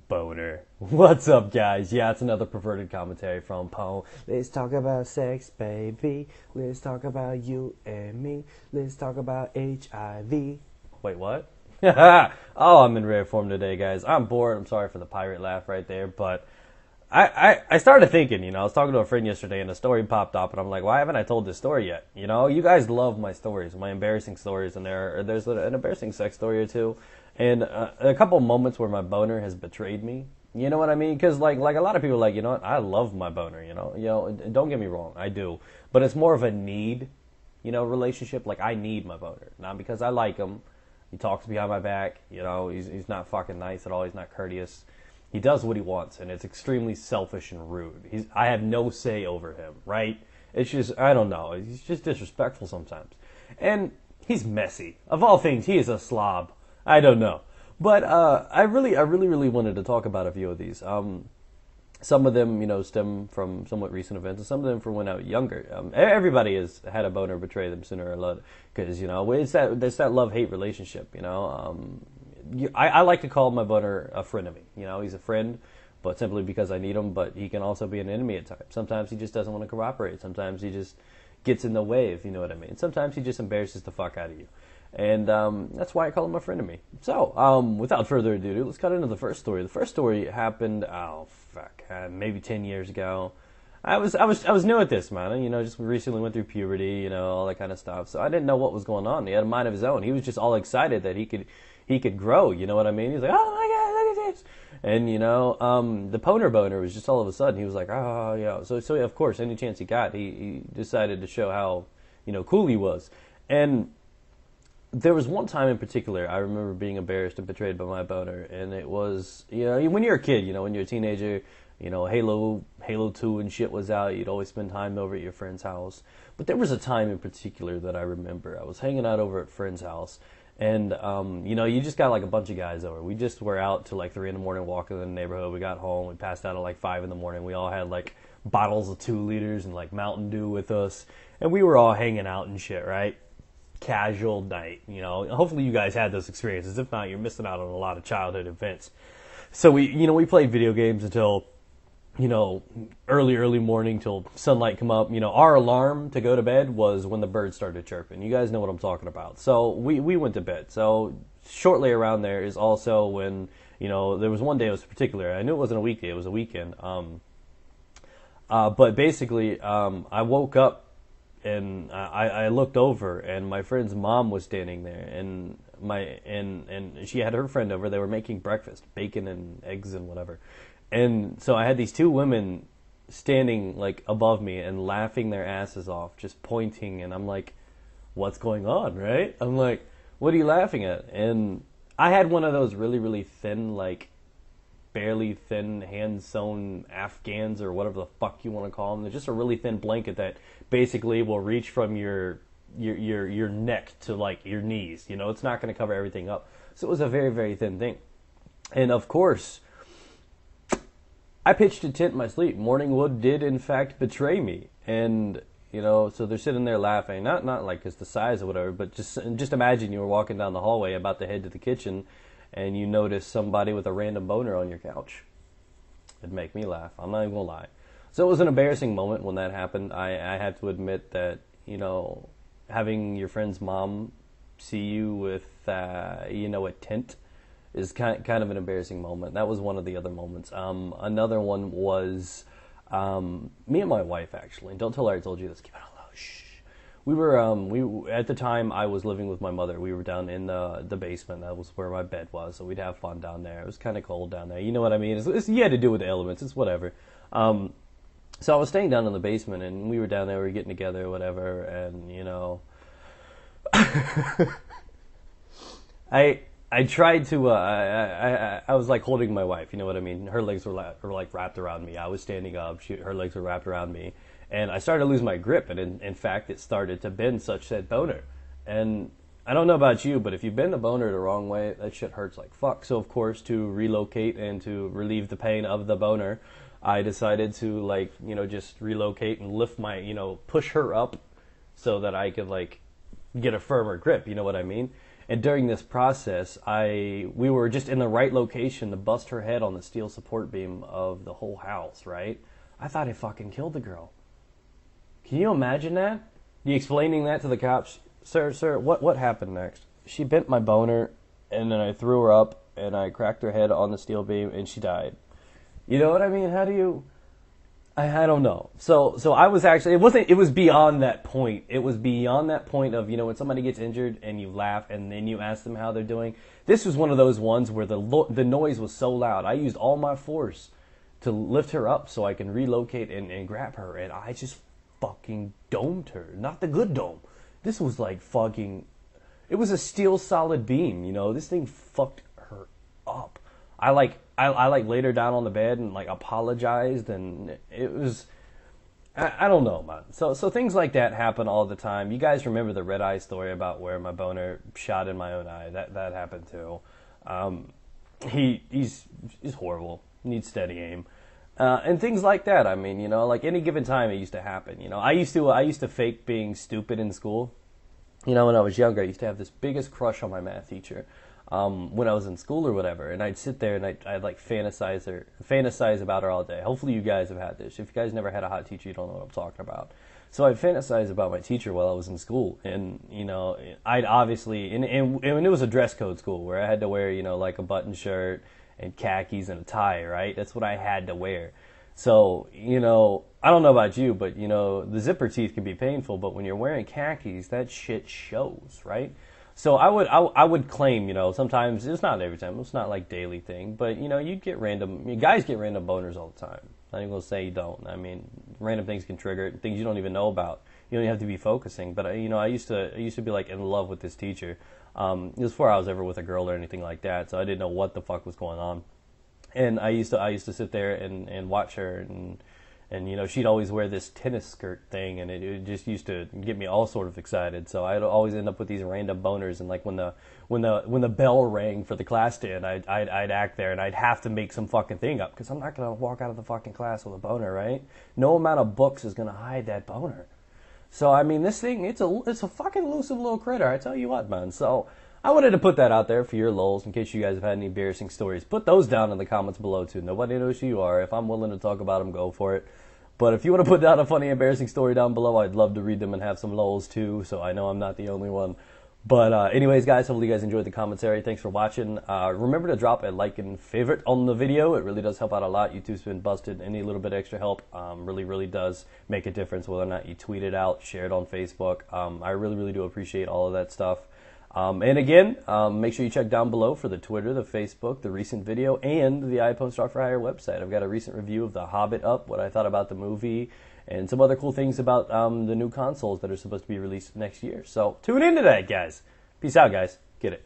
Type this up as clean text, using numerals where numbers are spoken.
Boner. What's up, guys? Yeah, it's another perverted commentary from Poe. Let's talk about sex, baby. Let's talk about you and me. Let's talk about HIV. Wait, what? Oh, I'm in rare form today, guys. I'm bored. I'm sorry for the pirate laugh right there, but I started thinking, I was talking to a friend yesterday and a story popped up and I'm like, why haven't I told this story yet? You guys love my stories, my embarrassing stories, and there's an embarrassing sex story or two and a couple moments where my boner has betrayed me. You know what I mean? Because like a lot of people are like, what? I love my boner, don't get me wrong, I do. But it's more of a need, relationship. Like I need my boner, not because I like him. He talks behind my back, he's not fucking nice at all, he's not courteous. He does what he wants, and it's extremely selfish and rude. I have no say over him, right? It's just, I don't know. He's just disrespectful sometimes. And he's messy. Of all things, he is a slob. I don't know. But I really wanted to talk about a few of these. Some of them, stem from somewhat recent events, and some of them from when I was younger. Everybody has had a boner betray them sooner or later, because it's that love-hate relationship. I like to call my boner a frenemy. He's a friend, but simply because I need him. But he can also be an enemy at times. Sometimes he just doesn't want to cooperate. Sometimes he just gets in the way, if you know what I mean. Sometimes he just embarrasses the fuck out of you. And that's why I call him a frenemy. So, without further ado, let's cut into the first story. The first story happened, maybe 10 years ago. I was new at this, man. Just recently went through puberty, all that kind of stuff. So I didn't know what was going on. He had a mind of his own. He was just all excited that he could grow, you know what I mean? He's like, oh my God, look at this. And, the boner was just all of a sudden, he was like, oh, yeah. So of course, any chance he got, he decided to show how, cool he was. And there was one time in particular, I remember being embarrassed and betrayed by my boner. And it was, when you're a kid, when you're a teenager, Halo 2 and shit was out, you'd always spend time over at your friend's house. But there was a time in particular that I remember. I was hanging out over at a friend's house. And, you just got like a bunch of guys over. We just were out till like 3 in the morning walking in the neighborhood. We got home. We passed out at like 5 in the morning. We all had like bottles of 2 liters and like Mountain Dew with us. And we were all hanging out and shit, right? Casual night, Hopefully you guys had those experiences. If not, you're missing out on a lot of childhood events. So we played video games until, early morning till sunlight come up. Our alarm to go to bed was when the birds started chirping. You guys know what I'm talking about. So we went to bed. So shortly around there is also when, there was one day it was particular. I knew it wasn't a weekday, it was a weekend. But basically, I woke up and I looked over and my friend's mom was standing there and and she had her friend over. They were making breakfast, bacon and eggs and whatever. And so I had these 2 women standing like above me and laughing their asses off, just pointing, and I'm like, what's going on, right? I'm like, what are you laughing at? And I had one of those really thin, like barely thin hand-sewn Afghans or whatever the fuck you want to call them. They're just a really thin blanket that basically will reach from your neck to like your knees. It's not going to cover everything up. So it was a very thin thing. And of course, I pitched a tent in my sleep. Morning wood did in fact betray me. And so they're sitting there laughing, not like because the size or whatever, but just imagine you were walking down the hallway about to head to the kitchen and you notice somebody with a random boner on your couch. It'd make me laugh. I'm not even gonna lie. So it was an embarrassing moment when that happened. I have to admit that, having your friend's mom see you with, a tent is kind of an embarrassing moment. That was one of the other moments. Another one was me and my wife, actually. Don't tell her I told you this. Keep it low. Shh. We were at the time I was living with my mother. We were down in the basement. That was where my bed was. So we'd have fun down there. It was kind of cold down there. You know what I mean? You had to do with the elements. It's whatever. So I was staying down in the basement, and we were down there. We were getting together, whatever. And I tried to. I was like holding my wife. You know what I mean? Her legs were like wrapped around me. I was standing up. Her legs were wrapped around me. And I started to lose my grip, and in fact, it started to bend such said boner. And I don't know about you, but if you bend a boner the wrong way, that shit hurts like fuck. So, of course, to relocate and to relieve the pain of the boner, I decided to, just relocate and lift push her up so that I could, get a firmer grip, you know what I mean? And during this process, we were just in the right location to bust her head on the steel support beam of the whole house, right? I thought I fucking killed the girl. Can you imagine that? You explaining that to the cops? Sir, what happened next? She bent my boner, and then I threw her up, and I cracked her head on the steel beam, and she died. You know what I mean? How do you... I don't know. So I was actually, it was beyond that point. It was beyond that point of, when somebody gets injured and you laugh and then you ask them how they're doing. This was one of those ones where the noise was so loud. I used all my force to lift her up so I can relocate and grab her. And I just fucking domed her. Not the good dome. This was like fucking, it was a steel solid beam, This thing fucked her up. I laid her down on the bed and apologized, and it was, I don't know, man. So things like that happen all the time. You guys remember the red eye story about where my boner shot in my own eye? That happened too. He's horrible. Needs steady aim. And things like that. I mean, any given time it used to happen. I used to fake being stupid in school. When I was younger, I used to have this biggest crush on my math teacher. When I was in school or whatever, and I'd sit there and I'd fantasize about her all day. Hopefully you guys have had this. If you guys never had a hot teacher, you don't know what I'm talking about. So I'd fantasize about my teacher while I was in school, and I'd obviously, and it was a dress code school where I had to wear a button shirt and khakis and a tie, right? That's what I had to wear. So I don't know about you, but the zipper teeth can be painful, but when you're wearing khakis, that shit shows, right? So I would claim, sometimes, it's not every time, it's not like daily thing, but, you guys get random boners all the time. I'm not even going to say you don't. I mean, random things can trigger it, things you don't even know about. You don't even have to be focusing. But, I used to be, in love with this teacher. It was before I was ever with a girl or anything like that, so I didn't know what the fuck was going on. And I used to sit there and watch her, and she'd always wear this tennis skirt thing, and it just used to get me all sort of excited. So I'd always end up with these random boners, and when the bell rang for the class to end, I'd act there, and I'd have to make some fucking thing up, because I'm not gonna walk out of the fucking class with a boner, right? No amount of books is gonna hide that boner. So I mean, this thing, it's a fucking elusive little critter. I tell you what, man. So I wanted to put that out there for your lols, in case you guys have had any embarrassing stories. Put those down in the comments below, too. Nobody knows who you are. If I'm willing to talk about them, go for it. But if you want to put down a funny, embarrassing story down below, I'd love to read them and have some lols, too, so I know I'm not the only one. But anyways, guys, hopefully you guys enjoyed the commentary. Thanks for watching. Remember to drop a like and favorite on the video. It really does help out a lot. YouTube's been busted. Any little bit extra help really, really does make a difference, whether or not you tweet it out, share it on Facebook. I really, really do appreciate all of that stuff. And again, make sure you check down below for the Twitter, the Facebook, the recent video, and the iPhone Star for Hire website. I've got a recent review of The Hobbit up, what I thought about the movie, and some other cool things about the new consoles that are supposed to be released next year. So tune in to that, guys. Peace out, guys. Get it.